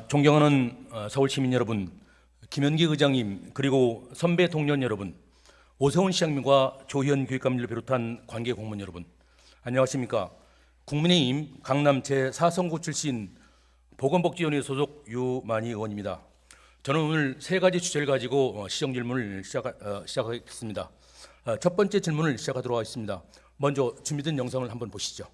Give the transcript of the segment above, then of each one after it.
존경하는 서울 시민 여러분, 김현기 의장님, 그리고 선배 동료 여러분, 오세훈 시장님과 조희연 교육감님을 비롯한 관계 공무원 여러분, 안녕하십니까? 국민의힘 강남 제4선구 출신 보건복지위원회 소속 유만희 의원입니다. 저는 오늘 세 가지 주제를 가지고 시정 질문을 시작하겠습니다. 첫 번째 질문을 시작하도록 하겠습니다. 먼저 준비된 영상을 한번 보시죠.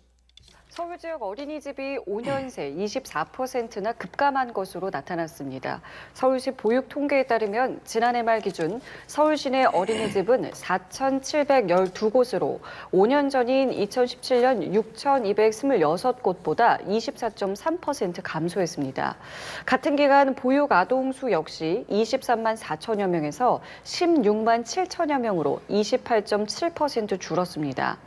서울 지역 어린이집이 5년 새 24%나 급감한 것으로 나타났습니다. 서울시 보육 통계에 따르면 지난해 말 기준 서울시 내 어린이집은 4,712곳으로 5년 전인 2017년 6,226곳보다 24.3% 감소했습니다. 같은 기간 보육 아동 수 역시 23만 4천여 명에서 16만 7천여 명으로 28.7% 줄었습니다.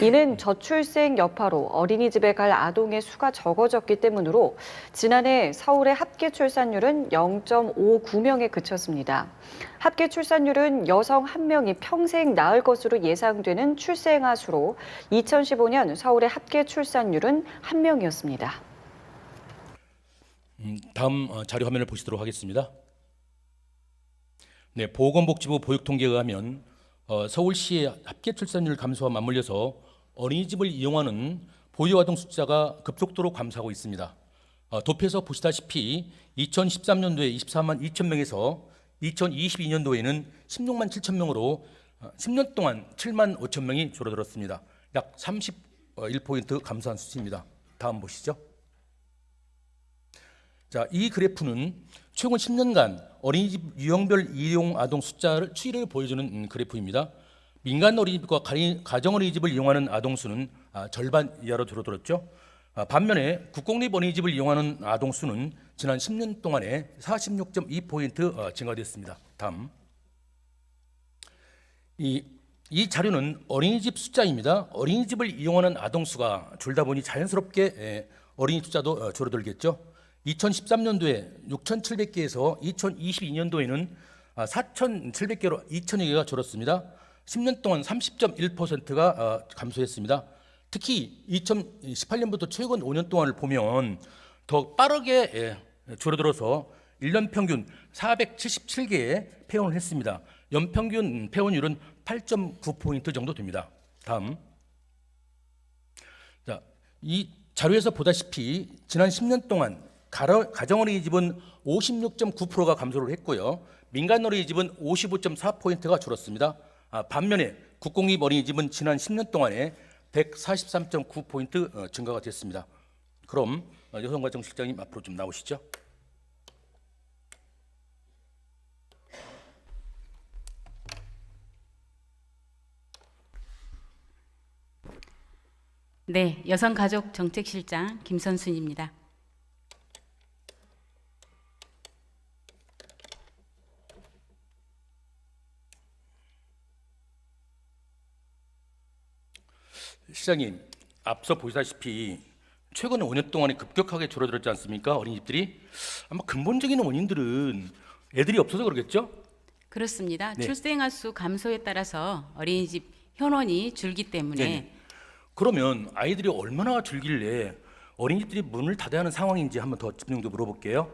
이는 저출생 여파로 어린이집에 갈 아동의 수가 적어졌기 때문으로 지난해 서울의 합계 출산율은 0.59명에 그쳤습니다. 합계 출산율은 여성 1명이 평생 낳을 것으로 예상되는 출생아 수로 2015년 서울의 합계 출산율은 1명이었습니다. 다음 자료 화면을 보시도록 하겠습니다. 네, 보건복지부 보육통계에 의하면 서울시의 합계 출산율 감소와 맞물려서 어린이집을 이용하는 보유아동 숫자가 급속도로 감소하고 있습니다. 도표에서 보시다시피 2013년도에 24만 2천 명에서 2022년도에는 16만 7천 명으로 10년 동안 7만 5천 명이 줄어들었습니다. 약 31% 감소한 수치입니다. 다음 보시죠. 자, 이 그래프는 최근 10년간 어린이집 유형별 이용 아동 숫자를 추이를 보여주는 그래프입니다. 민간 어린이집과 가정 어린이집을 이용하는 아동 수는 절반 이하로 줄어들었죠. 반면에 국공립 어린이집을 이용하는 아동 수는 지난 10년 동안에 46.2% 증가됐습니다. 다음. 이 자료는 어린이집 숫자입니다. 어린이집을 이용하는 아동 수가 줄다 보니 자연스럽게 어린이집 숫자도 줄어들겠죠. 2013년도에 6,700개에서 2022년도에는 4,700개로 2,000여 개가 줄었습니다. 10년 동안 30.1%가 감소했습니다. 특히 2018년부터 최근 5년 동안을 보면 더 빠르게 줄어들어서 1년 평균 477개의 폐원을 했습니다. 연평균 폐원율은 8.9% 정도 됩니다. 다음. 자, 이 자료에서 보다시피 지난 10년 동안 가정 어린이집은 56.9%가 감소를 했고요. 민간 어린이집은 55.4%가 줄었습니다. 반면에 국공립 어린이집은 지난 10년 동안에 143.9% 증가가 됐습니다. 그럼 여성가정실장님 앞으로 좀 나오시죠. 네, 여성가족정책실장 김선순입니다. 시장님, 앞서 보시다시피 최근 5년 동안에 급격하게 줄어들었지 않습니까? 어린이집들이. 아마 근본적인 원인들은 애들이 없어서 그러겠죠? 그렇습니다. 네. 출생아 수 감소에 따라서 어린이집 현원이 줄기 때문에 네네. 그러면 아이들이 얼마나 줄길래 어린이집들이 문을 닫아야 하는 상황인지 한번 더 집중적으로 물어볼게요.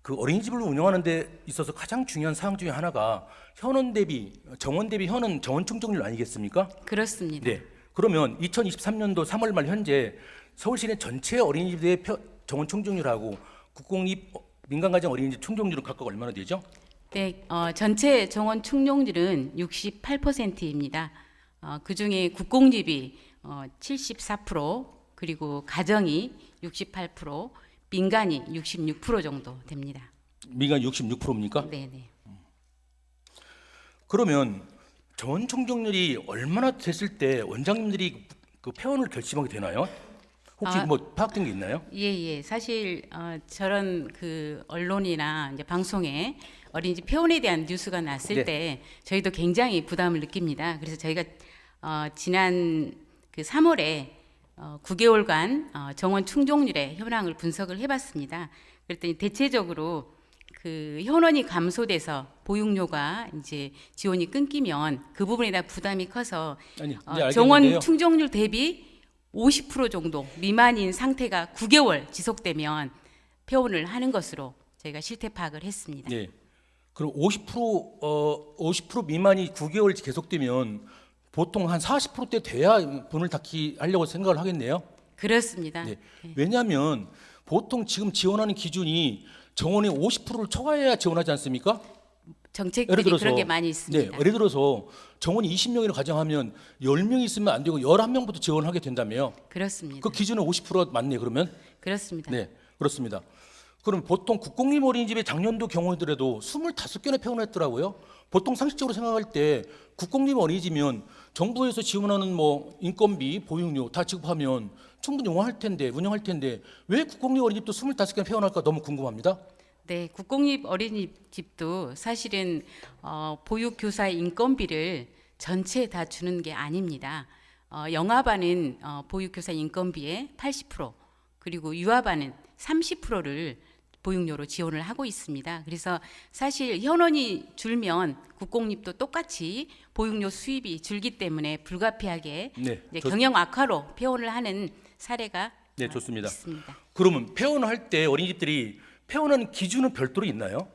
그 어린이집을 운영하는 데 있어서 가장 중요한 사항 중에 하나가 현원 대비, 정원 대비 현원 정원 충족률 아니겠습니까? 그렇습니다. 네. 그러면 2023년도 3월 말 현재 서울시 내 전체 어린이집의 정원 충족률하고 국공립 민간가정 어린이집 충족률은 각각 얼마나 되죠? 네, 전체 정원 충족률은 68%입니다. 그중에 국공립이 74%, 그리고 가정이 68%, 민간이 66% 정도 됩니다. 민간 66%입니까? 네, 네. 그러면 정원 충족률이 얼마나 됐을 때 원장님들이 그 폐원을 결심하게 되나요? 혹시 뭐 파악된 게 있나요? 예. 사실 저런 그 언론이나 이제 방송에 어린이집 폐원에 대한 뉴스가 났을 네. 때 저희도 굉장히 부담을 느낍니다. 그래서 저희가 지난 그 3월에 9개월간 정원 충족률의 현황을 분석을 해봤습니다. 그랬더니 대체적으로 그 현원이 감소돼서 보육료가 이제 지원이 끊기면 그 부분에 대한 부담이 커서 아니, 이제 정원 알겠는데요. 충족률 대비 50% 정도 미만인 상태가 9개월 지속되면 표현을 하는 것으로 저희가 실태 파악을 했습니다. 네. 그럼 50% 미만이 9개월 계속되면 보통 한 40%대 돼야 문을 닫기 하려고 생각을 하겠네요. 그렇습니다. 네. 왜냐하면 보통 지금 지원하는 기준이 정원의 50%를 초과해야 지원하지 않습니까? 정책들이 그런 게 많이 있습니다. 네, 예를 들어서 정원이 20명이라고 가정하면 10명이 있으면 안 되고 11명부터 지원하게 된다며요. 그렇습니다. 그 기준은 50%가 맞네 그러면? 그렇습니다. 네, 그렇습니다. 그럼 보통 국공립 어린이집의 작년도 경우더라도 25개나 폐원했더라고요. 보통 상식적으로 생각할 때 국공립 어린이집이면 정부에서 지원하는 뭐 인건비, 보육료 다 지급하면 충분히 운영할 텐데 왜 국공립 어린이집도 25개나 폐원할까 너무 궁금합니다. 네, 국공립 어린이집도 사실은 보육교사 인건비를 전체 다 주는 게 아닙니다. 영아반은 보육교사 인건비의 80% 그리고 유아반은 30%를 보육료로 지원을 하고 있습니다. 그래서 사실 현원이 줄면 국공립도 똑같이 보육료 수입이 줄기 때문에 불가피하게 네, 이제 경영 악화로 폐원을 하는 사례가 네, 좋습니다. 있습니다. 그러면 폐원할 때 어린이집들이 폐원하는 기준은 별도로 있나요?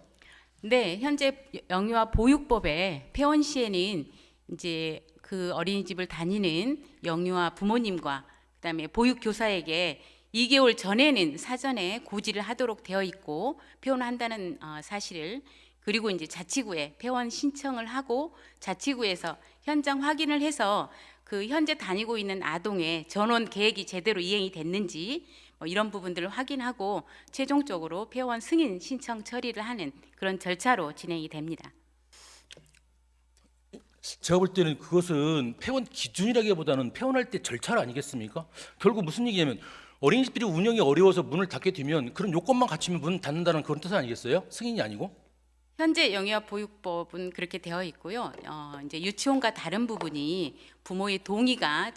네, 현재 영유아 보육법에 폐원 시에는 이제 그 어린이집을 다니는 영유아 부모님과 그다음에 보육교사에게 2개월 전에는 사전에 고지를 하도록 되어 있고 폐원한다는 사실을 그리고 이제 자치구에 폐원 신청을 하고 자치구에서 현장 확인을 해서 그 현재 다니고 있는 아동의 전원 계획이 제대로 이행이 됐는지 뭐 이런 부분들을 확인하고 최종적으로 폐원 승인 신청 처리를 하는 그런 절차로 진행이 됩니다. 제가 볼 때는 그것은 폐원 기준이라기보다는 폐원할 때 절차 아니겠습니까? 결국 무슨 얘기냐면 어린이집들이 운영이 어려워서 문을 닫게 되면 그런 요건만 갖추면 문 닫는다는 그런 뜻 아니겠어요? 승인이 아니고? 현재 영유아 보육법은 그렇게 되어 있고요. 이제 유치원과 다른 부분이 부모의 동의가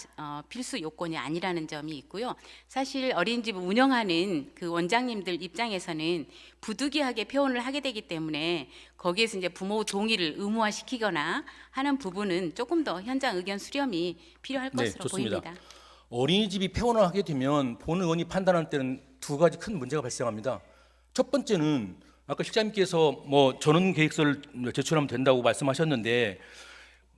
필수 요건이 아니라는 점이 있고요. 사실 어린이집을 운영하는 그 원장님들 입장에서는 부득이하게 폐원을 하게 되기 때문에 거기에서 이제 부모 동의를 의무화시키거나 하는 부분은 조금 더 현장 의견 수렴이 필요할 것으로 좋습니다. 보입니다. 어린이집이 폐원을 하게 되면 본 의원이 판단할 때는 두 가지 큰 문제가 발생합니다. 첫 번째는 아까 실장님께서 뭐 전원 계획서를 제출하면 된다고 말씀하셨는데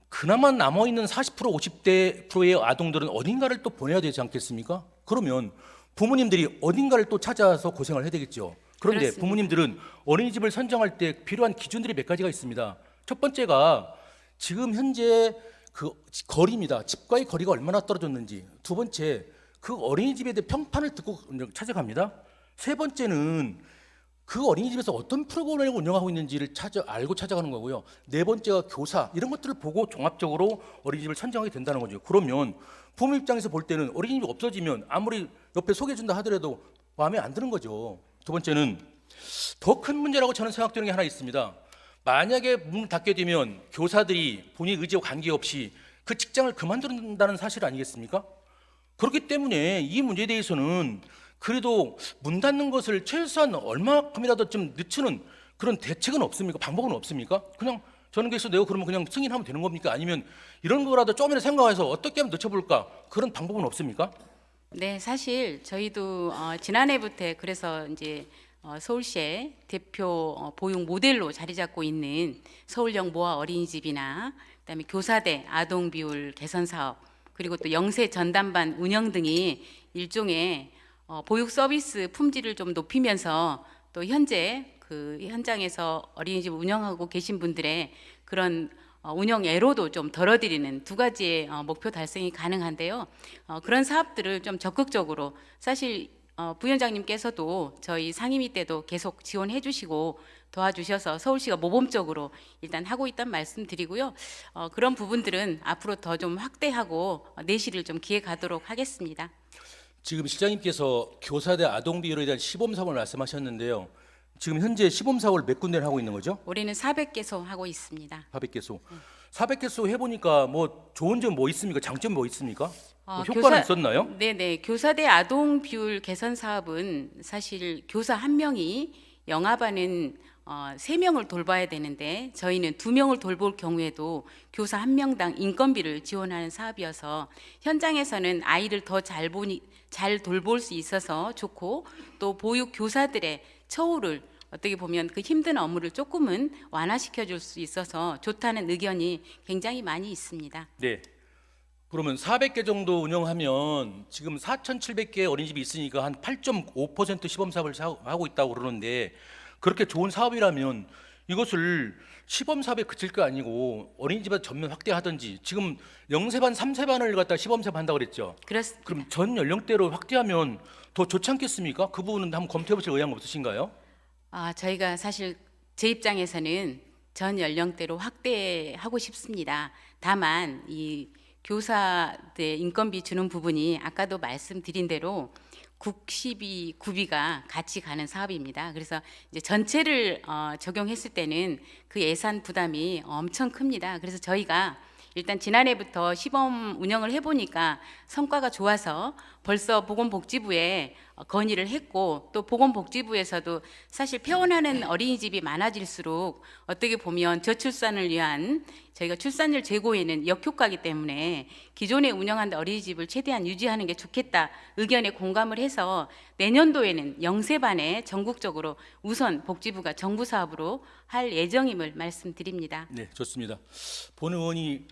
그나마 남아 있는 40% 50%의 아동들은 어딘가를 또 보내야 되지 않겠습니까? 그러면 부모님들이 어딘가를 또 찾아서 고생을 해야 되겠죠. 그런데 그렇습니다. 부모님들은 어린이집을 선정할 때 필요한 기준들이 몇 가지가 있습니다. 첫 번째가 지금 현재 그 거리입니다. 집과의 거리가 얼마나 떨어졌는지. 두 번째, 그 어린이집에 대해 평판을 듣고 찾아갑니다. 세 번째는 그 어린이집에서 어떤 프로그램을 운영하고 있는지를 알고 찾아가는 거고요. 네 번째가 교사 이런 것들을 보고 종합적으로 어린이집을 선정하게 된다는 거죠. 그러면 부모 입장에서 볼 때는 어린이집이 없어지면 아무리 옆에 소개해준다 하더라도 마음에 안 드는 거죠. 두 번째는 더 큰 문제라고 저는 생각되는 게 하나 있습니다. 만약에 문을 닫게 되면 교사들이 본인 의지와 관계없이 그 직장을 그만둔다는 사실 아니겠습니까? 그렇기 때문에 이 문제에 대해서는 그래도 문 닫는 것을 최소한 얼마큼이라도 좀 늦추는 그런 대책은 없습니까? 방법은 없습니까? 그냥 저는 그래서 내가 그러면 그냥 승인하면 되는 겁니까? 아니면 이런 거라도 조금이라도 생각해서 어떻게 하면 늦춰볼까? 그런 방법은 없습니까? 네, 사실 저희도 지난해부터 그래서 이제 서울시의 대표 보육 모델로 자리 잡고 있는 서울형 모아 어린이집이나 그다음에 교사대 아동 비율 개선 사업 그리고 또 영세 전담반 운영 등이 일종의 보육 서비스 품질을 좀 높이면서 또 현재 그 현장에서 어린이집 운영하고 계신 분들의 그런 운영 애로도 좀 덜어드리는 두 가지의 목표 달성이 가능한데요. 그런 사업들을 좀 적극적으로 사실 부위원장님께서도 저희 상임위 때도 계속 지원해 주시고 도와주셔서 서울시가 모범적으로 일단 하고 있다는 말씀드리고요. 그런 부분들은 앞으로 더 좀 확대하고 내실을 좀 기획하도록 하겠습니다. 지금 실장님께서 교사대 아동 비율에 대한 시범 사업을 말씀하셨는데요. 지금 현재 시범 사업을 몇 군데를 하고 있는 거죠? 올해는 400개소 하고 있습니다. 400개소. 400개소 해보니까 뭐 좋은 점 뭐 있습니까? 장점 뭐 있습니까? 뭐 효과는 있었나요? 네네. 교사대 아동 비율 개선 사업은 사실 교사 한 명이 영아반은 3명을 돌봐야 되는데 저희는 2명을 돌볼 경우에도 교사 1명당 인건비를 지원하는 사업이어서 현장에서는 아이를 더 잘 돌볼 수 있어서 좋고, 또 보육 교사들의 처우를 어떻게 보면 그 힘든 업무를 조금은 완화시켜 줄 수 있어서 좋다는 의견이 굉장히 많이 있습니다. 네. 그러면 400개 정도 운영하면 지금 4,700개 어린이집이 있으니까 한 8.5% 시범 사업을 하고 있다고 그러는데, 그렇게 좋은 사업이라면 이것을 시범 사업에 그칠 거 아니고 어린이집에 전면 확대하든지, 지금 0세반, 3세반을 갖다 시범 사업 한다고 그랬죠. 그렇습니다. 그럼 전 연령대로 확대하면 더 좋지 않겠습니까? 그 부분은 한번 검토해 보실 의향 없으신가요? 저희가 사실 제 입장에서는 전 연령대로 확대하고 싶습니다. 다만 이 교사들 인건비 주는 부분이 아까도 말씀드린 대로 국시비, 구비가 같이 가는 사업입니다. 그래서 이제 전체를 적용했을 때는 그 예산 부담이 엄청 큽니다. 그래서 저희가 일단 지난해부터 시범 운영을 해보니까 성과가 좋아서 벌써 보건복지부에 건의를 했고, 또 보건복지부에서도 사실 폐원하는 어린이집이 많아질수록 어떻게 보면 저출산을 위한 저희가 출산율 제고에는 역효과이기 때문에 기존에 운영하는 어린이집을 최대한 유지하는 게 좋겠다 의견에 공감을 해서 내년도에는 0세반에 전국적으로 우선 복지부가 정부 사업으로 할 예정임을 말씀드립니다. 네, 좋습니다. 본 의원이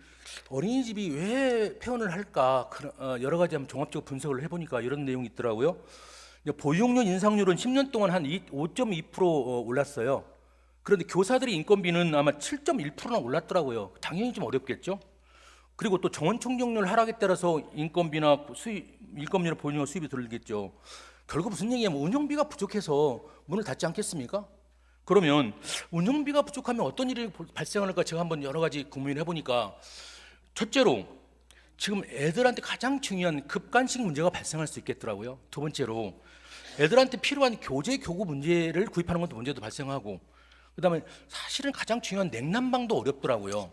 어린이집이 왜 폐원을 할까 여러 가지 한번 종합적으로 분석을 해보니까 이런 내용이 있더라고요. 보육료 인상률은 10년 동안 한 5.2% 올랐어요. 그런데 교사들의 인건비는 아마 7.1%나 올랐더라고요. 당연히 좀 어렵겠죠. 그리고 또 정원 총정률 하락에 따라서 인건비나 보육료 수입이 들겠죠. 결국 무슨 얘기냐면 운영비가 부족해서 문을 닫지 않겠습니까? 그러면 운영비가 부족하면 어떤 일이 발생할까 제가 한번 여러 가지 고민을 해보니까, 첫째로 지금 애들한테 가장 중요한 급간식 문제가 발생할 수 있겠더라고요. 두 번째로 애들한테 필요한 교재 교구 문제를 구입하는 것도 문제도 발생하고, 그다음에 사실은 가장 중요한 냉난방도 어렵더라고요.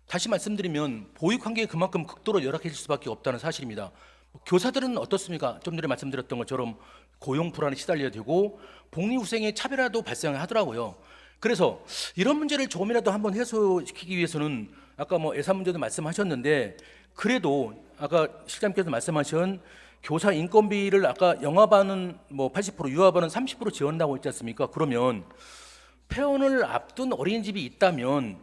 다시 말씀드리면 보육 환경이 그만큼 극도로 열악해질 수밖에 없다는 사실입니다. 교사들은 어떻습니까? 좀 전에 말씀드렸던 것처럼 고용 불안에 시달려야 되고 복리후생의 차별화도 발생하더라고요. 그래서 이런 문제를 조금이라도 한번 해소시키기 위해서는 아까 예산 문제도 말씀하셨는데, 그래도 아까 실장님께서 말씀하신 교사 인건비를 아까 영아반은 80%, 유아반은 30% 지원한다고 했지 않습니까? 그러면 폐원을 앞둔 어린이집이 있다면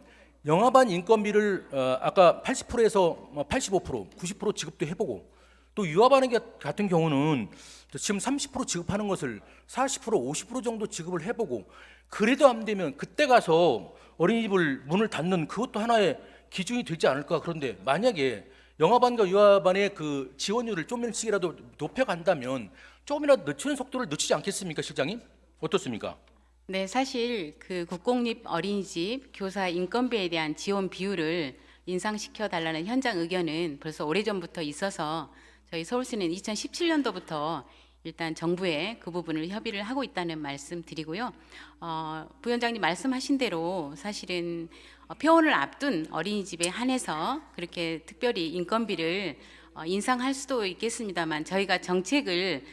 영아반 인건비를 아까 80%에서 85%, 90% 지급도 해보고, 또 유아반 같은 경우는 지금 30% 지급하는 것을 40%, 50% 정도 지급을 해보고, 그래도 안 되면 그때 가서 어린이집을 문을 닫는 그것도 하나의 기준이 되지 않을까. 그런데 만약에 영아반과 유아반의 그 지원율을 조금씩이라도 높여간다면 조금이라도 늦추는 속도를 늦추지 않겠습니까, 실장님? 어떻습니까? 네, 사실 그 국공립 어린이집 교사 인건비에 대한 지원 비율을 인상시켜 달라는 현장 의견은 벌써 오래전부터 있어서 저희 서울시는 2017년도부터 일단 정부에 그 부분을 협의를 하고 있다는 말씀 드리고요. 부위원장님 말씀하신 대로 사실은 폐원을 앞둔 어린이집에 한해서 그렇게 특별히 인건비를 인상할 수도 있겠습니다만, 저희가 정책을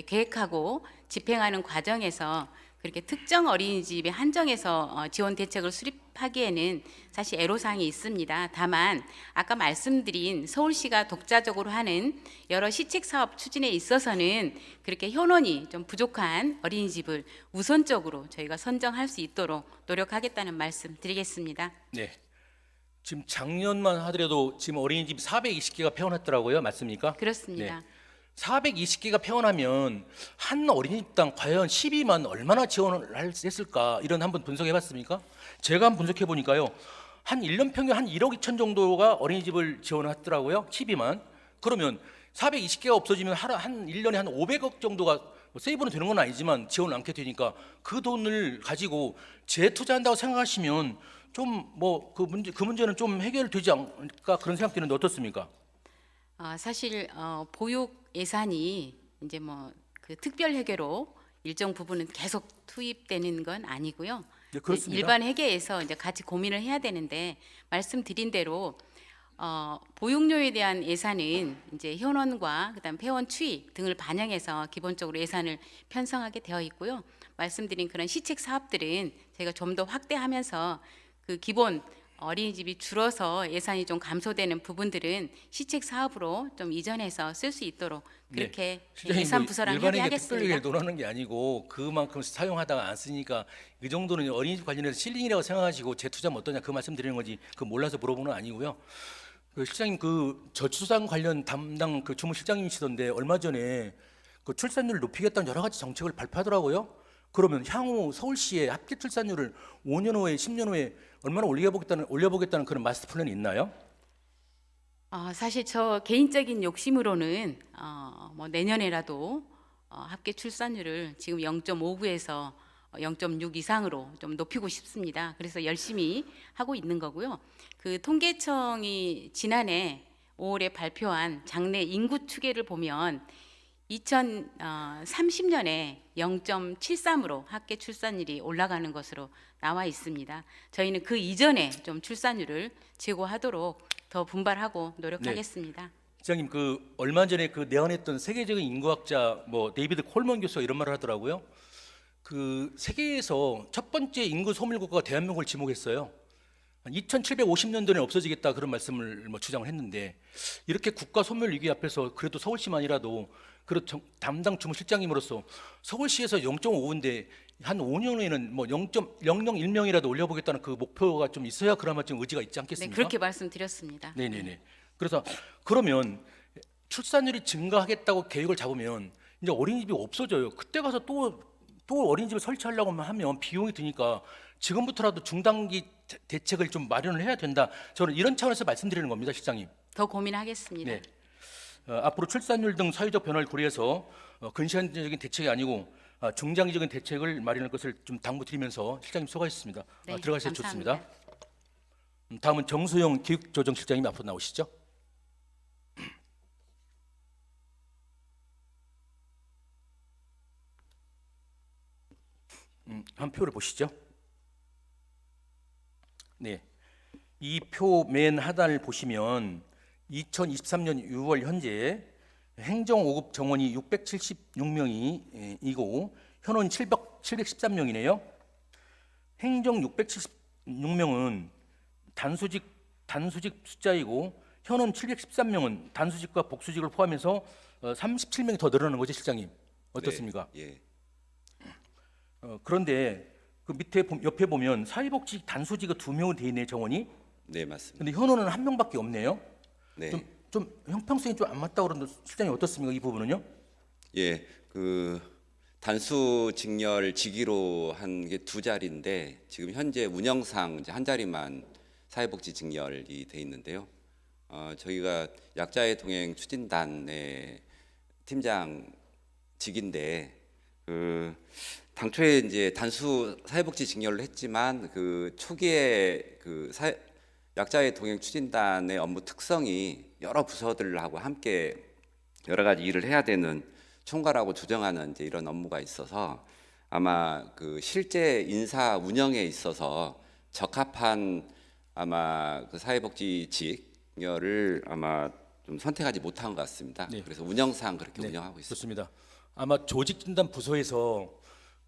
계획하고 집행하는 과정에서 그렇게 특정 어린이집에 한정해서 지원 대책을 수립하기에는 사실 애로사항이 있습니다. 다만 아까 말씀드린 서울시가 독자적으로 하는 여러 시책 사업 추진에 있어서는 그렇게 현원이 좀 부족한 어린이집을 우선적으로 저희가 선정할 수 있도록 노력하겠다는 말씀 드리겠습니다. 네. 지금 작년만 하더라도 지금 어린이집 420개가 폐원했더라고요. 맞습니까? 그렇습니다. 네. 420개가 폐원하면 한 어린이집당 과연 12만 얼마나 지원을 했을까, 이런 한번 분석해 봤습니까? 제가 한번 분석해 보니까요, 한 1년 평균 한 1억 2천 정도가 어린이집을 지원했더라고요. 12만. 그러면 420개가 없어지면 한 1년에 한 500억 정도가 세이브는 되는 건 아니지만 지원을 않게 되니까 그 돈을 가지고 재투자한다고 생각하시면 좀 그 문제는 좀 해결되지 않을까, 그런 생각 드는데 어떻습니까? 사실 보육 예산이 이제 그 특별 회계로 일정 부분은 계속 투입되는 건 아니고요. 네, 그렇습니다. 일반 회계에서 이제 같이 고민을 해야 되는데, 말씀드린 대로 보육료에 대한 예산은 이제 현원과 그다음 폐원 추이 등을 반영해서 기본적으로 예산을 편성하게 되어 있고요. 말씀드린 그런 시책 사업들은 저희가 좀 더 확대하면서 그 기본 어린이집이 줄어서 예산이 좀 감소되는 부분들은 시책 사업으로 좀 이전해서 쓸 수 있도록 그렇게 실장님, 예산 뭐 부서랑 일반에게 협의하겠습니다. 특별히 논하는 게 아니고 그만큼 사용하다가 안 쓰니까 이 정도는 어린이집 관련해서 실링이라고 생각하시고 재투자면 어떠냐 그 말씀 드리는 거지 그 몰라서 물어보는 건 아니고요. 그 실장님 그 저출산 관련 담당 그 주무실장님이시던데 얼마 전에 그 출산율을 높이겠다는 여러 가지 정책을 발표하더라고요. 그러면 향후 서울시의 합계 출산율을 5년 후에 10년 후에 얼마나 올려보겠다는 그런 마스터 플랜이 있나요? 사실 저 개인적인 욕심으로는 뭐 내년에라도 합계 출산율을 지금 0.59에서 0.6 이상으로 좀 높이고 싶습니다. 그래서 열심히 하고 있는 거고요. 그 통계청이 지난해 5월에 발표한 장래 인구 추계를 보면 2030년에 0.73으로 합계 출산율이 올라가는 것으로 나와 있습니다. 저희는 그 이전에 좀 출산율을 제고하도록 더 분발하고 노력하겠습니다. 시장님 그 얼마 전에 그 내한했던 세계적인 인구학자 뭐 데이비드 콜먼 교수가 이런 말을 하더라고요. 그 세계에서 첫 번째 인구 소멸 국가가 대한민국을 지목했어요. 2750년도에 없어지겠다 그런 말씀을 뭐 주장을 했는데 이렇게 국가 소멸 위기 앞에서 그래도 서울시만이라도 담당 주무실장님으로서 서울시에서 0.5인데 한 5년 후에는 뭐 0.001명이라도 올려보겠다는 그 목표가 좀 있어야 그나마 좀 의지가 있지 네, 않겠습니까? 그렇게 말씀드렸습니다. 네네네. 그래서 그러면 출산율이 증가하겠다고 계획을 잡으면 이제 어린이집이 없어져요. 그때 가서 또 어린이집을 설치하려고 하면 비용이 드니까 지금부터라도 중단기 대책을 좀 마련을 해야 된다. 저는 이런 차원에서 말씀드리는 겁니다, 실장님. 더 고민하겠습니다. 네. 앞으로 출산율 등 사회적 변화를 고려해서 근시안적인 대책이 아니고 중장기적인 대책을 마련할 것을 좀 당부드리면서 실장님 수고하셨습니다. 네, 들어가셔도 감사합니다. 좋습니다. 다음은 정수영 기획조정실장님 앞으로 나오시죠. 한 표를 보시죠. 네, 이 표 맨 하단을 보시면 2023년 6월 현재 행정 5급 정원이 676명이고 현원 713명이네요. 행정 676명은 단수직 숫자이고 현원 713명은 단수직과 복수직을 포함해서 37명이 더 늘어나는 거죠, 실장님. 어떻습니까? 네, 예. 그런데 그 밑에 옆에 보면 사회복지 단수직이 2명은 돼 있네 정원이. 네, 맞습니다. 근데 현원은 1명밖에 없네요. 네. 좀 형평성이 좀 안 맞다고 그러는데 실장님 어떻습니까? 이 부분은요? 예. 그 단수 직렬 직위로 한 게 2자리인데 지금 현재 운영상 이제 한 자리만 사회복지 직렬이 돼 있는데요. 저희가 약자의 동행 추진단의 팀장직인데 그 당초에 이제 단수 사회복지 직렬을 했지만 그 초기에 약자의 동행 추진단의 업무 특성이 여러 부서들하고 함께 여러 가지 일을 해야 되는 총괄하고 조정하는 이제 이런 업무가 있어서 아마 그 실제 인사 운영에 있어서 적합한 아마 그 사회복지 직렬을 아마 좀 선택하지 못한 것 같습니다. 네. 그래서 운영상 그렇게 네, 운영하고 있습니다. 좋습니다. 아마 조직진단 부서에서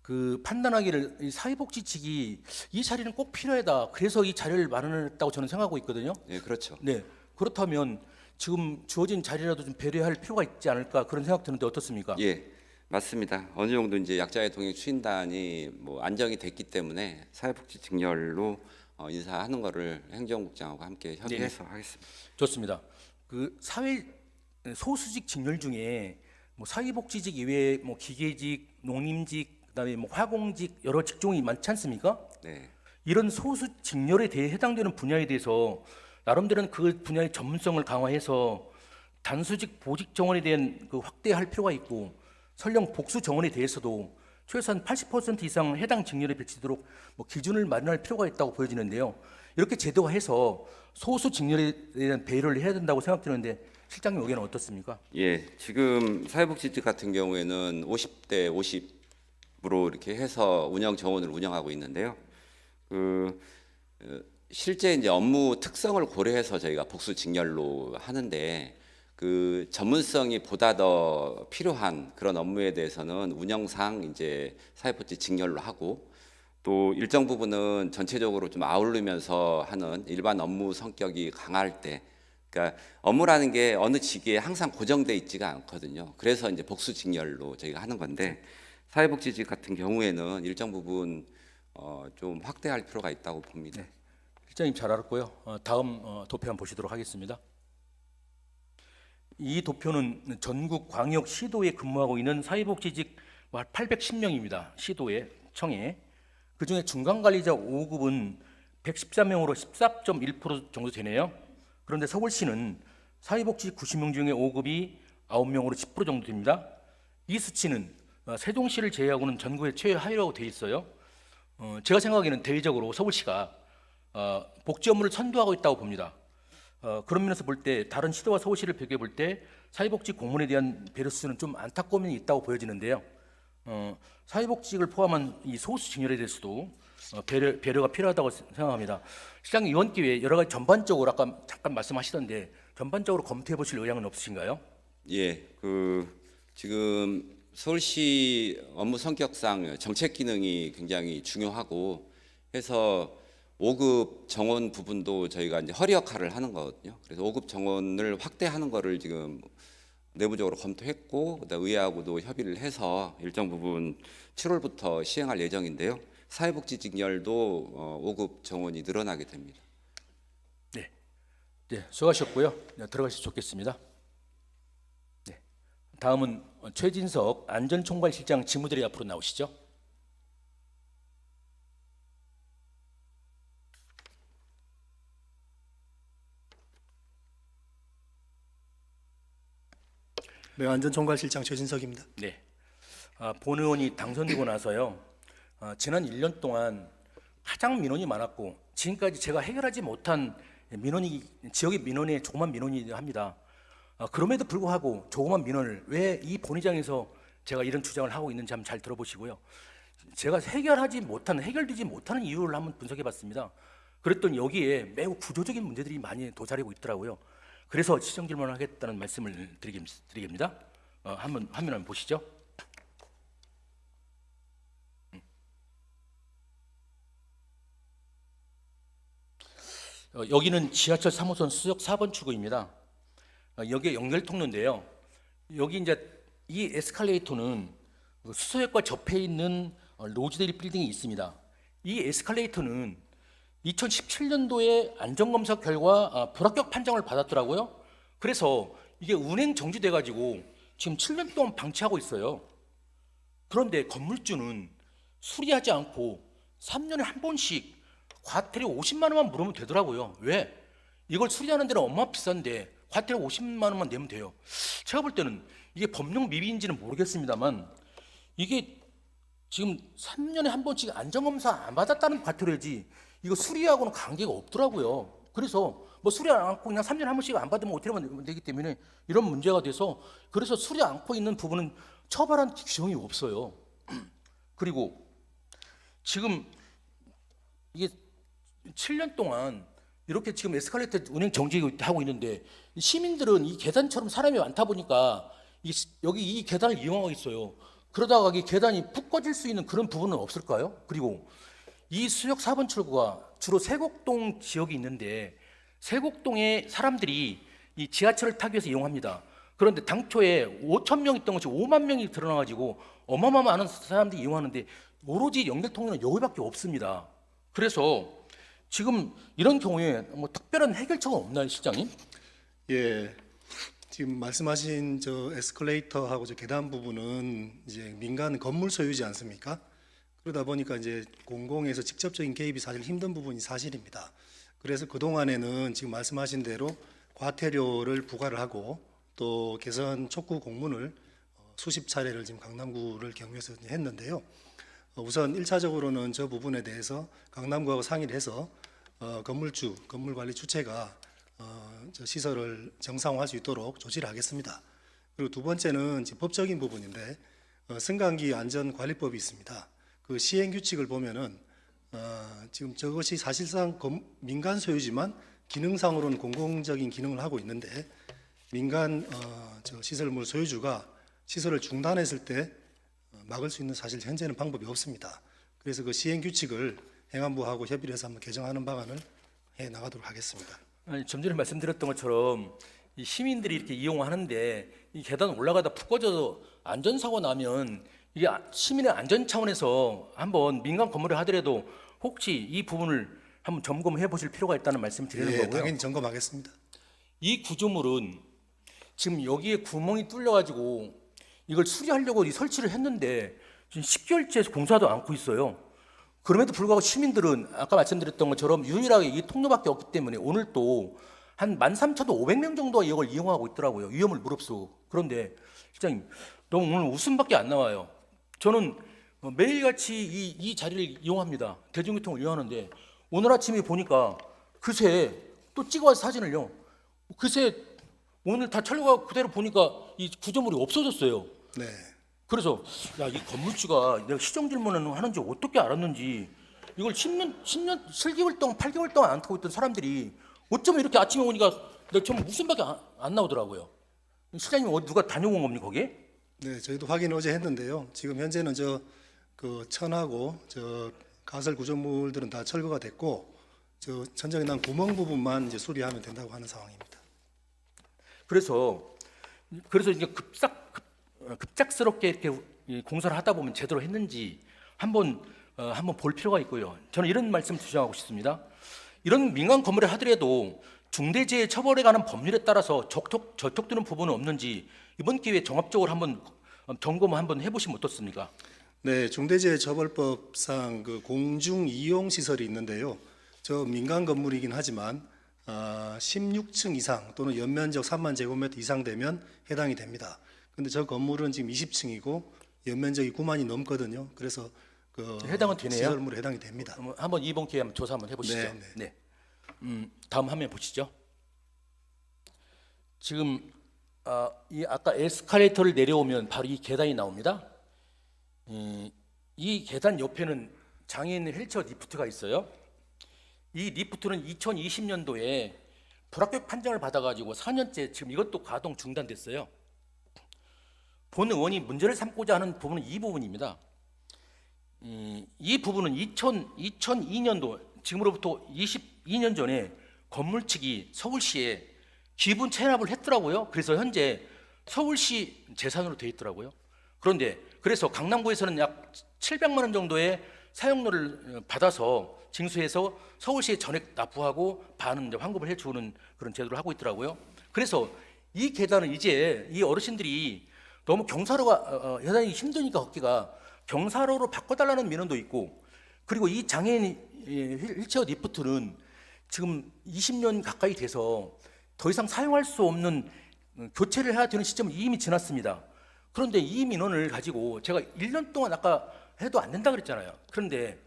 그 판단하기를 이 사회복지직이 이 자리는 꼭 필요하다. 그래서 이 자리를 마련했다고 저는 생각하고 있거든요. 네, 그렇죠. 네, 그렇다면 지금 주어진 자리라도 좀 배려할 필요가 있지 않을까 그런 생각 드는데 어떻습니까? 예, 맞습니다. 어느 정도 이제 약자의 동행 추진단이 뭐 안정이 됐기 때문에 사회복지 직렬로 인사하는 거를 행정국장하고 함께 협의해서 하겠습니다. 좋습니다. 그 소수직 직렬 중에 뭐 사회복지직 이외에 뭐 기계직, 농림직, 그다음에 뭐 화공직 여러 직종이 많지 않습니까? 네, 이런 소수 직렬에 대해 해당되는 분야에 대해서 나름대로는 그 분야의 전문성을 강화해서 단수직 보직 정원에 대한 그 확대할 필요가 있고 설령 복수 정원에 대해서도 최소한 80% 이상 해당 직렬에 배치되도록 뭐 기준을 마련할 필요가 있다고 보여지는데요. 이렇게 제도화해서 소수 직렬에 대한 배려를 해야 된다고 생각되는데 실장님 의견은 어떻습니까? 예, 지금 사회복지직 같은 경우에는 50대 50으로 이렇게 해서 운영 정원을 운영하고 있는데요. 실제 이제 업무 특성을 고려해서 저희가 복수 직렬로 하는데 그 전문성이 보다 더 필요한 그런 업무에 대해서는 운영상 이제 사회복지 직렬로 하고 또 일정 부분은 전체적으로 좀 아우르면서 하는 일반 업무 성격이 강할 때 그러니까 업무라는 게 어느 직위에 항상 고정돼 있지가 않거든요. 그래서 이제 복수 직렬로 저희가 하는 건데 사회복지직 같은 경우에는 일정 부분 좀 확대할 필요가 있다고 봅니다. 네. 실장님 잘 알았고요. 다음 도표 한번 보시도록 하겠습니다. 이 도표는 전국 광역 시도에 근무하고 있는 사회복지직 810명입니다. 시도에 청에 그중에 중간관리자 5급은 114명으로 14.1% 정도 되네요. 그런데 서울시는 사회복지직 90명 중에 5급이 9명으로 10% 정도 됩니다. 이 수치는 세종시를 제외하고는 전국의 최하위라고 되어 있어요. 제가 생각하기에는 대외적으로 서울시가 복지 업무를 선도하고 있다고 봅니다. 그런 면에서 볼 때 다른 시도와 서울시를 비교해 볼 때 사회복지 공무원에 대한 배려 수준은 좀 안타까운 면이 있다고 보여지는데요. 사회복지직을 포함한 이 소수 직렬에 대해서도 배려가 필요하다고 생각합니다. 시장님 이번 기회에 여러 가지 전반적으로 아까 잠깐 말씀하시던데 전반적으로 검토해 보실 의향은 없으신가요? 예, 지금 서울시 업무 성격상 정책 기능이 굉장히 중요하고 해서 5급 정원 부분도 저희가 이제 허리 역할을 하는 거거든요. 그래서 5급 정원을 확대하는 거를 지금 내부적으로 검토했고 그다음 의회하고도 협의를 해서 일정 부분 7월부터 시행할 예정인데요. 사회복지 직렬도 5급 정원이 늘어나게 됩니다. 네, 수고하셨고요. 들어가시면 좋겠습니다. 네, 다음은 최진석 안전총괄실장 직무대리 앞으로 나오시죠. 네, 안전총괄실장 최진석입니다. 네, 본 의원이 당선되고 나서요. 지난 1년 동안 가장 민원이 많았고 지금까지 제가 해결하지 못한 민원이 지역의 민원에 조그만 민원이 합니다. 그럼에도 불구하고 조그만 민원을 왜 이 본회의장에서 제가 이런 주장을 하고 있는지 한번 잘 들어보시고요. 제가 해결되지 못하는 이유를 한번 분석해봤습니다. 그랬더니 여기에 매우 구조적인 문제들이 많이 도사리고 있더라고요. 그래서 시정 질문을 하겠다는 말씀을 드리겠습니다. 화면 한번 보시죠. 여기는 지하철 3호선 수역 4번 출구입니다. 여기에 연결 통로인데요. 여기 이제 이 에스컬레이터는 수서역과 접해 있는 로즈데리 빌딩이 있습니다. 이 에스컬레이터는 2017년도에 안전검사 결과 불합격 판정을 받았더라고요. 그래서 이게 운행 정지돼 가지고 지금 7년 동안 방치하고 있어요. 그런데 건물주는 수리하지 않고 3년에 한 번씩 과태료 50만 원만 물으면 되더라고요. 왜? 이걸 수리하는 데는 얼마나 비싼데 과태료 50만 원만 내면 돼요. 제가 볼 때는 이게 법령 미비인지는 모르겠습니다만 이게 지금 3년에 한 번씩 안전검사 안 받았다는 과태료지 이거 수리하고는 관계가 없더라고요. 그래서 뭐 수리 안 않고 그냥 3년에 한 번씩 안 받으면 어떻게 하면 되기 때문에 이런 문제가 돼서 그래서 수리 않고 있는 부분은 처벌한 규정이 없어요. 그리고 지금 이게 7년 동안 이렇게 지금 에스컬레이터 운행 정지하고 있는데 시민들은 이 계단처럼 사람이 많다 보니까 여기 이 계단을 이용하고 있어요. 그러다가 이 계단이 푹 꺼질 수 있는 그런 부분은 없을까요? 그리고 이 수역 4번 출구가 주로 세곡동 지역이 있는데 세곡동에 사람들이 이 지하철을 타기 위해서 이용합니다. 그런데 당초에 5천 명 있던 것이 5만 명이 드러나가지고 어마어마한 사람들이 이용하는데 오로지 연결통로는 여기밖에 없습니다. 그래서 지금 이런 경우에 뭐 특별한 해결책은 없나요, 실장님? 예, 지금 말씀하신 저 에스컬레이터하고 저 계단 부분은 이제 민간 건물 소유지 않습니까? 그러다 보니까 이제 공공에서 직접적인 개입이 사실 힘든 부분이 사실입니다. 그래서 그 동안에는 지금 말씀하신 대로 과태료를 부과를 하고 또 개선 촉구 공문을 수십 차례를 지금 강남구를 경유해서 했는데요. 우선 1차적으로는 저 부분에 대해서 강남구하고 상의를 해서 건물주, 건물관리 주체가 저 시설을 정상화할 수 있도록 조치를 하겠습니다. 그리고 두 번째는 지금 법적인 부분인데 승강기 안전관리법이 있습니다. 그 시행 규칙을 보면은 지금 저것이 사실상 민간 소유지만 기능상으로는 공공적인 기능을 하고 있는데 민간 저 시설물 소유주가 시설을 중단했을 때 막을 수 있는 사실 현재는 방법이 없습니다. 그래서 그 시행 규칙을 행안부하고 협의를 해서 한번 개정하는 방안을 해 나가도록 하겠습니다. 아니, 좀 전에 말씀드렸던 것처럼 이 시민들이 이렇게 이용하는데 이 계단 올라가다 푹 꺼져서 안전사고 나면 이게 시민의 안전 차원에서 한번 민간 건물을 하더라도 혹시 이 부분을 한번 점검해 보실 필요가 있다는 말씀을 드리는 예, 거고요. 당연히 점검하겠습니다. 이 구조물은 지금 여기에 구멍이 뚫려가지고 이걸 수리하려고 이 설치를 했는데 지금 10개월째 공사도 않고 있어요. 그럼에도 불구하고 시민들은 아까 말씀드렸던 것처럼 유일하게 이 통로밖에 없기 때문에 오늘 또 한 13,500명 정도가 이걸 이용하고 있더라고요. 위험을 무릅쓰고. 그런데 실장님 너무 오늘 웃음밖에 안 나와요. 저는 매일같이 이 자리를 이용합니다. 대중교통을 이용하는데 오늘 아침에 보니까 그새 또 찍어와서 사진을요. 그새 오늘 다 철거가 그대로 보니까 이 구조물이 없어졌어요. 네. 그래서 야, 이 건물주가 내가 시정 질문을 하는지 어떻게 알았는지 이걸 10년, 7개월 동안, 8개월 동안 안 타고 있던 사람들이 어쩌면 이렇게 아침에 오니까 내가 좀 웃음밖에 안 나오더라고요. 실장님 누가 다녀온 겁니까 거기에? 네, 저희도 확인 어제 했는데요. 지금 현재는 그 천하고 저 가설 구조물들은 다 철거가 됐고 저 천장에 난 구멍 부분만 이제 수리하면 된다고 하는 상황입니다. 그래서 이제 급작스럽게 이렇게 이 공사를 하다 보면 제대로 했는지 한번 볼 필요가 있고요. 저는 이런 말씀 주장하고 싶습니다. 이런 민간 건물을 하더라도 중대재해 처벌에 관한 법률에 따라서 저촉되는 부분은 없는지 이번 기회에 종합적으로 한번 점검 한번 해보시면 어떻습니까? 네, 중대재해처벌법상 그 공중 이용 시설이 있는데요. 저 민간 건물이긴 하지만 16층 이상 또는 연면적 3만 제곱미터 이상 되면 해당이 됩니다. 근데 저 건물은 지금 20층이고 연면적이 9만이 넘거든요. 그래서 그 해당은 되네요. 시설물에 해당이 됩니다. 한번 이번 기회에 한번 조사 한번 해보시죠. 네, 네. 다음 화면 보시죠. 지금 이 아까 에스컬레이터를 내려오면 바로 이 계단이 나옵니다. 이 계단 옆에는 장애인 휠체어 리프트가 있어요. 이 리프트는 2020년도에 불합격 판정을 받아가지고 4년째 지금 이것도 가동 중단됐어요. 본 의원이 문제를 삼고자 하는 부분은 이 부분입니다. 이 부분은 2002년도 지금으로부터 22년 전에 건물 측이 서울시에 기분 체납을 했더라고요. 그래서 현재 서울시 재산으로 돼 있더라고요. 그런데 그래서 강남구에서는 약 700만 원 정도의 사용료를 받아서 징수해서 서울시에 전액 납부하고 반은 이제 환급을 해주는 그런 제도를 하고 있더라고요. 그래서 이 계단은 이제 이 어르신들이 너무 경사로가 대단히 힘드니까 걷기가 경사로로 바꿔달라는 민원도 있고, 그리고 이 장애인 휠체어 리프트는 지금 20년 가까이 돼서 더 이상 사용할 수 없는 교체를 해야 되는 시점은 이미 지났습니다. 그런데 이 민원을 가지고 제가 1년 동안 아까 해도 안 된다 그랬잖아요. 그런데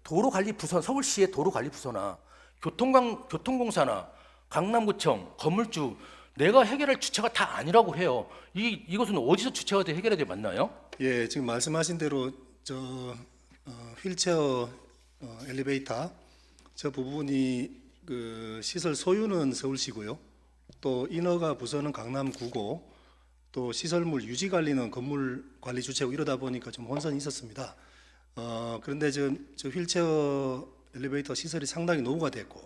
도로관리부서, 서울시의 도로관리부서나 교통공사나 강남구청, 건물주 내가 해결할 주체가 다 아니라고 해요. 이것은 어디서 주체가 돼 해결해야 돼 맞나요? 예, 지금 말씀하신 대로 휠체어 엘리베이터 저 부분이 그 시설 소유는 서울시고요. 또 인허가 부서는 강남구고 또 시설물 유지 관리는 건물 관리 주체고 이러다 보니까 좀 혼선이 있었습니다. 그런데 저 휠체어 엘리베이터 시설이 상당히 노후가 됐고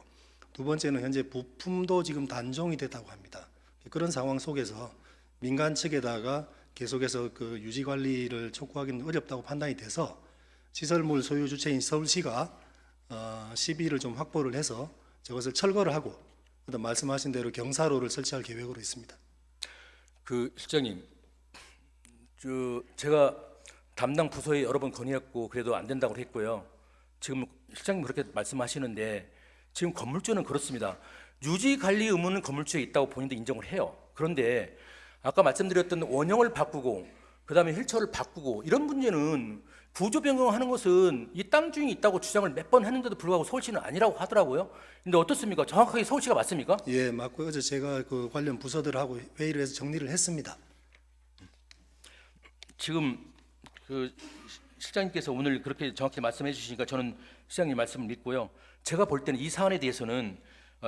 두 번째는 현재 부품도 지금 단종이 됐다고 합니다. 그런 상황 속에서 민간 측에다가 계속해서 그 유지 관리를 촉구하기는 어렵다고 판단이 돼서 시설물 소유 주체인 서울시가 시비를 좀 확보를 해서 저것을 철거를 하고 그다음 말씀하신 대로 경사로를 설치할 계획으로 있습니다. 그 실장님, 제가 담당 부서에 여러 번 건의했고 그래도 안 된다고 했고요. 지금 실장님 그렇게 말씀하시는데 지금 건물주는 그렇습니다. 유지 관리 의무는 건물주에 있다고 본인도 인정을 해요. 그런데 아까 말씀드렸던 원형을 바꾸고 그다음에 휠체어를 바꾸고 이런 문제는 구조 변경하는 것은 이 땅 주인이 있다고 주장을 몇 번 했는데도 불구하고 서울시는 아니라고 하더라고요. 근데 어떻습니까? 정확하게 서울시가 맞습니까? 예, 맞고요. 어제 제가 그 관련 부서들하고 회의를 해서 정리를 했습니다. 지금 그 실장님께서 오늘 그렇게 정확히 말씀해 주시니까 저는 시장님 말씀을 믿고요. 제가 볼 때는 이 사안에 대해서는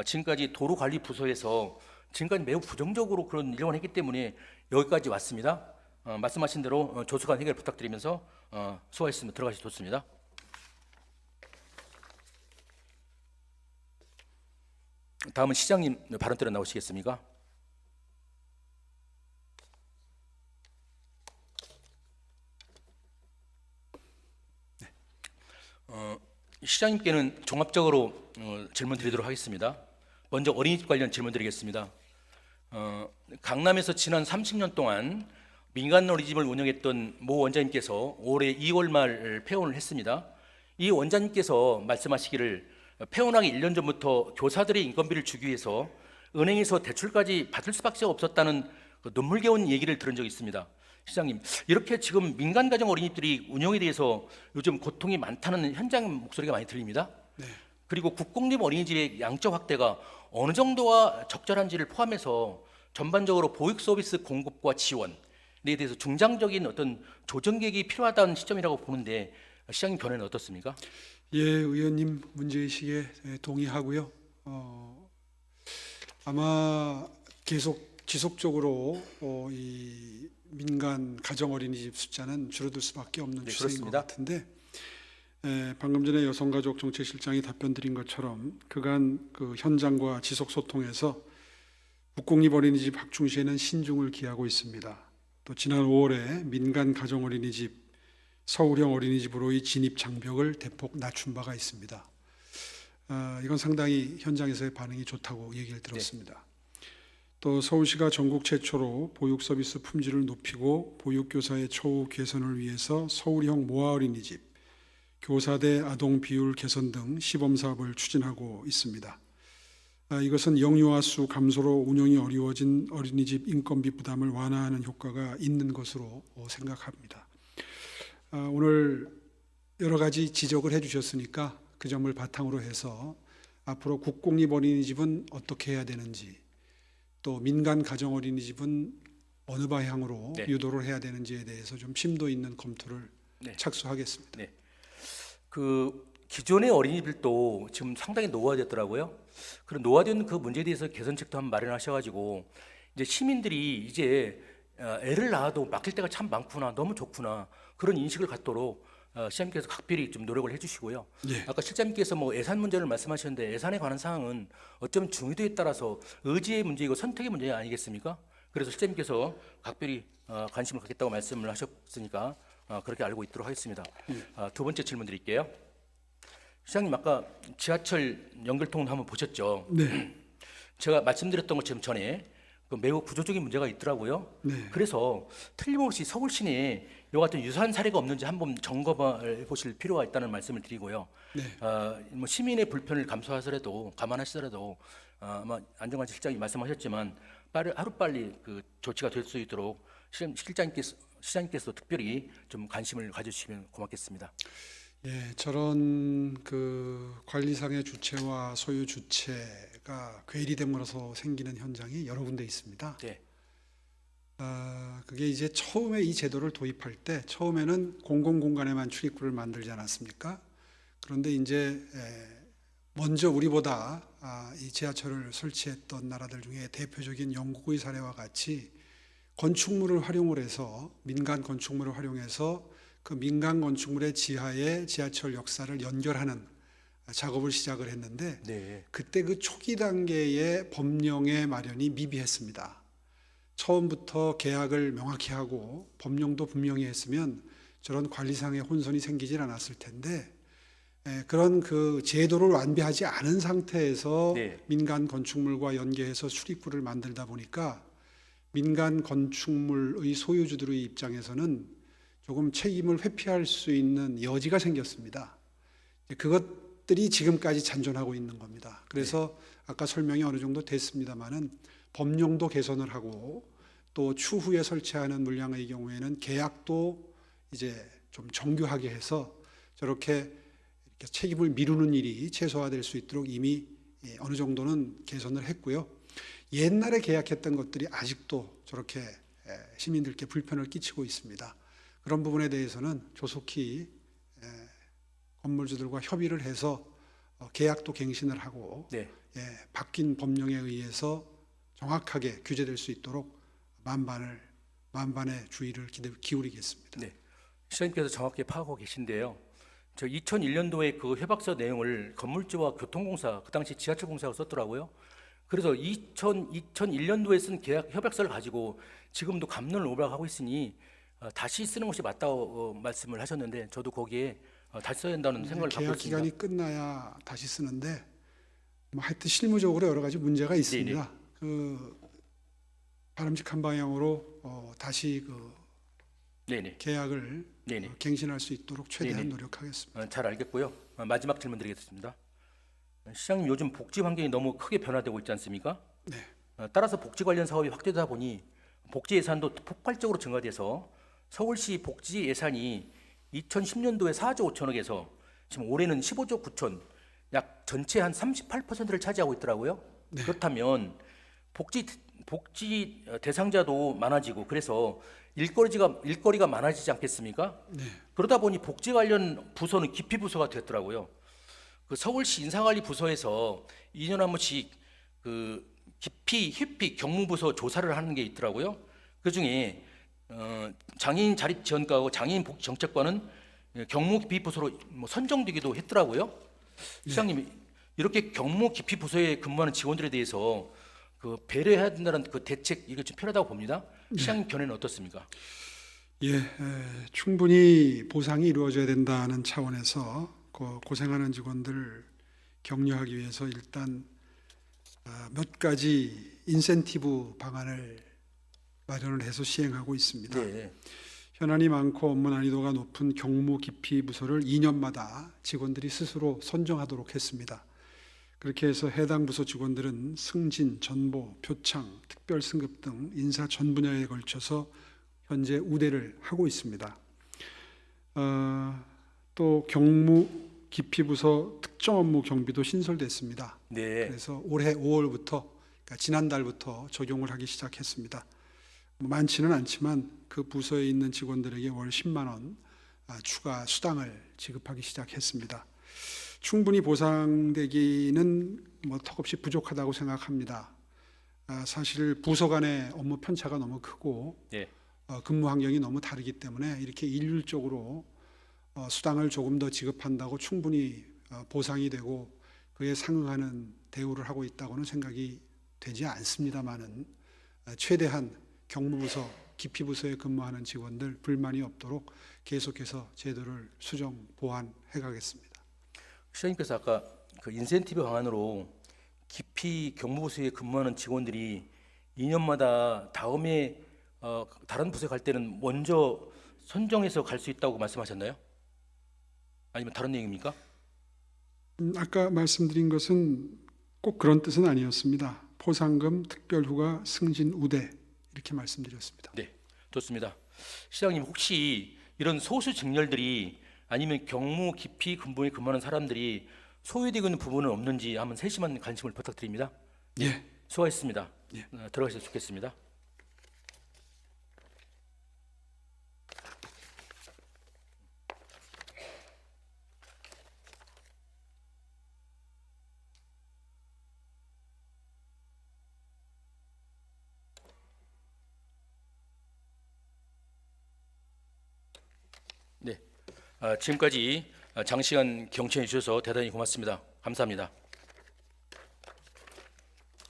지금까지 도로관리부서에서 지금까지 매우 부정적으로 그런 일을 했기 때문에 여기까지 왔습니다. 말씀하신 대로 조속한 해결 부탁드리면서 수고하셨습니다. 들어가시 좋습니다. 다음은 시장님 발언 들어 나오시겠습니까? 시장님께는 종합적으로 질문 드리도록 하겠습니다. 먼저 어린이집 관련 질문 드리겠습니다. 강남에서 지난 30년 동안 민간 어린이집을 운영했던 모 원장님께서 올해 2월 말 폐원을 했습니다. 이 원장님께서 말씀하시기를 폐원하기 1년 전부터 교사들의 인건비를 주기 위해서 은행에서 대출까지 받을 수밖에 없었다는 그 눈물겨운 얘기를 들은 적이 있습니다. 시장님, 이렇게 지금 민간 가정 어린이집들이 운영에 대해서 요즘 고통이 많다는 현장 목소리가 많이 들립니다. 네. 그리고 국공립 어린이집의 양적 확대가 어느 정도가 적절한지를 포함해서 전반적으로 보육 서비스 공급과 지원에 대해서 중장적인 어떤 조정 계획이 필요하다는 시점이라고 보는데 시장님 견해는 어떻습니까? 예, 의원님 문제의식에 동의하고요. 아마 지속적으로 이 민간 가정 어린이집 숫자는 줄어들 수밖에 없는 네, 추세인 것 그렇습니다. 같은데 방금 전에 여성가족정책실장이 답변 드린 것처럼 그간 그 현장과 지속 소통에서 국공립 어린이집 확충 시에는 신중을 기하고 있습니다. 또 지난 5월에 민간 가정 어린이집 서울형 어린이집으로의 진입 장벽을 대폭 낮춘 바가 있습니다. 이건 상당히 현장에서의 반응이 좋다고 얘기를 들었습니다. 또 서울시가 전국 최초로 보육 서비스 품질을 높이고 보육교사의 처우 개선을 위해서 서울형 모아 어린이집, 교사대 아동 비율 개선 등 시범 사업을 추진하고 있습니다. 이것은 영유아 수 감소로 운영이 어려워진 어린이집 인건비 부담을 완화하는 효과가 있는 것으로 생각합니다. 오늘 여러 가지 지적을 해주셨으니까 그 점을 바탕으로 해서 앞으로 국공립 어린이집은 어떻게 해야 되는지, 또 민간 가정 어린이집은 어느 방향으로 네. 유도를 해야 되는지에 대해서 좀 심도 있는 검토를 네. 착수하겠습니다. 네. 그 기존의 어린이집도 지금 상당히 노화됐더라고요. 그런 노화된 그 문제에 대해서 개선책도 한번 마련하셔가지고 이제 시민들이 이제 애를 낳아도 맡길 때가 참 많구나, 너무 좋구나 그런 인식을 갖도록 시장님께서 각별히 좀 노력을 해주시고요. 예. 아까 실장님께서 뭐 예산 문제를 말씀하셨는데 예산에 관한 사항은 어쩌면 중요도에 따라서 의지의 문제이고 선택의 문제 아니겠습니까? 그래서 실장님께서 각별히 관심을 갖겠다고 말씀을 하셨으니까 그렇게 알고 있도록 하겠습니다. 두 번째 질문 드릴게요. 시장님 아까 지하철 연결통로 한번 보셨죠? 네. 제가 말씀드렸던 것처럼 전에 그 매우 구조적인 문제가 있더라고요. 네. 그래서 틀림없이 서울 시내에 이와 같은 유사한 사례가 없는지 한번 점검해 보실 필요가 있다는 말씀을 드리고요. 네. 뭐 시민의 불편을 감안하시더라도 아마 안정환 실장이 말씀하셨지만 하루빨리 그 조치가 될 수 있도록 시장님께서 특별히 좀 관심을 가져주시면 고맙겠습니다. 예, 저런 그 관리상의 주체와 소유 주체가 괴리됨으로써 생기는 현장이 여러 군데 있습니다. 네. 그게 이제 처음에 이 제도를 도입할 때 처음에는 공공공간에만 출입구를 만들지 않았습니까? 그런데 이제 먼저 우리보다 이 지하철을 설치했던 나라들 중에 대표적인 영국의 사례와 같이 건축물을 활용을 해서 민간 건축물을 활용해서 그 민간 건축물의 지하에 지하철 역사를 연결하는 작업을 시작을 했는데 네. 그때 그 초기 단계의 법령의 마련이 미비했습니다. 처음부터 계약을 명확히 하고 법령도 분명히 했으면 저런 관리상의 혼선이 생기질 않았을 텐데 그런 그 제도를 완비하지 않은 상태에서 네. 민간 건축물과 연계해서 출입구를 만들다 보니까 민간 건축물의 소유주들의 입장에서는 조금 책임을 회피할 수 있는 여지가 생겼습니다. 그것들이 지금까지 잔존하고 있는 겁니다. 그래서 아까 설명이 어느 정도 됐습니다마는 법령도 개선을 하고 또 추후에 설치하는 물량의 경우에는 계약도 이제 좀 정교하게 해서 저렇게 책임을 미루는 일이 최소화될 수 있도록 이미 어느 정도는 개선을 했고요. 옛날에 계약했던 것들이 아직도 저렇게 시민들께 불편을 끼치고 있습니다. 그런 부분에 대해서는 조속히 건물주들과 협의를 해서 계약도 갱신을 하고 네. 바뀐 법령에 의해서 정확하게 규제될 수 있도록 만반의 주의를 기울이겠습니다. 네. 시장님께서 정확히 파악하고 계신데요. 저 2001년도에 그 협약서 내용을 건물주와 교통공사, 그 당시 지하철공사가 썼더라고요. 그래서 2001년도에 쓴 계약 협약서를 가지고 지금도 감론을 오박하고 있으니 다시 쓰는 것이 맞다고 말씀을 하셨는데 저도 거기에 다시 써야 한다는 생각을 갖고 계약 있습니다. 기간이 끝나야 다시 쓰는데 뭐 하여튼 실무적으로 여러 가지 문제가 있습니다. 그 바람직한 방향으로 다시 그 네네. 계약을 네네. 갱신할 수 있도록 최대한 네네. 노력하겠습니다. 잘 알겠고요. 마지막 질문 드리겠습니다. 시장님, 요즘 복지 환경이 너무 크게 변화되고 있지 않습니까? 네. 따라서 복지 관련 사업이 확대되다 보니 복지 예산도 폭발적으로 증가돼서 서울시 복지 예산이 2010년도에 4조 5천억에서 지금 올해는 15조 9천, 약 전체 한 38%를 차지하고 있더라고요. 네. 그렇다면 복지 대상자도 많아지고 그래서 일거리가 많아지지 않겠습니까? 네. 그러다 보니 복지 관련 부서는 기피 부서가 됐더라고요. 그 서울시 인사관리 부서에서 2년에 한 번씩 그 기피, 휴피, 경무부서 조사를 하는 게 있더라고요. 그 중에 장애인 자립 지원과하고 장애인 복지 정책과는 경무 기피 부서로 뭐 선정되기도 했더라고요. 시장님, 이렇게 경무 기피 부서에 근무하는 직원들에 대해서 그 배려해야 된다는 그 대책 이게 좀 필요하다고 봅니다. 시장님 견해는 어떻습니까? 충분히 보상이 이루어져야 된다는 차원에서 고생하는 직원들을 격려하기 위해서 일단 몇 가지 인센티브 방안을 마련을 해서 시행하고 있습니다. 네. 현안이 많고 업무 난이도가 높은 경무 기피 부서를 2년마다 직원들이 스스로 선정하도록 했습니다. 그렇게 해서 해당 부서 직원들은 승진, 전보, 표창, 특별 승급 등 인사 전 분야에 걸쳐서 현재 우대를 하고 있습니다. 또 경무 기피 부서 특정 업무 경비도 신설됐습니다. 네. 그래서 올해 5월부터, 그러니까 지난달부터 적용을 하기 시작했습니다. 많지는 않지만 그 부서에 있는 직원들에게 월 10만 원 추가 수당을 지급하기 시작했습니다. 충분히 보상되기는 뭐 턱없이 부족하다고 생각합니다. 사실 부서 간의 업무 편차가 너무 크고 네. 근무 환경이 너무 다르기 때문에 이렇게 일률적으로 수당을 조금 더 지급한다고 충분히 보상이 되고 그에 상응하는 대우를 하고 있다고는 생각이 되지 않습니다만은 최대한 경무부서, 기피부서에 근무하는 직원들 불만이 없도록 계속해서 제도를 수정, 보완해 가겠습니다. 시장님께서 아까 그 인센티브 방안으로 기피 경무부서에 근무하는 직원들이 2년마다 다음에 다른 부서에 갈 때는 먼저 선정해서 갈 수 있다고 말씀하셨나요? 아니면 다른 내용입니까? 아까 말씀드린 것은 꼭 그런 뜻은 아니었습니다. 포상금, 특별휴가, 승진, 우대 이렇게 말씀드렸습니다. 네, 좋습니다. 시장님, 혹시 이런 소수 직렬들이 아니면 경무 기피 근무에 근무하는 사람들이 소외되고 있는 부분은 없는지 한번 세심한 관심을 부탁드립니다. 예. 수고하셨습니다. 예. 들어가셔도 좋겠습니다. 네, 지금까지 장시간 경청해 주셔서 대단히 고맙습니다. 감사합니다.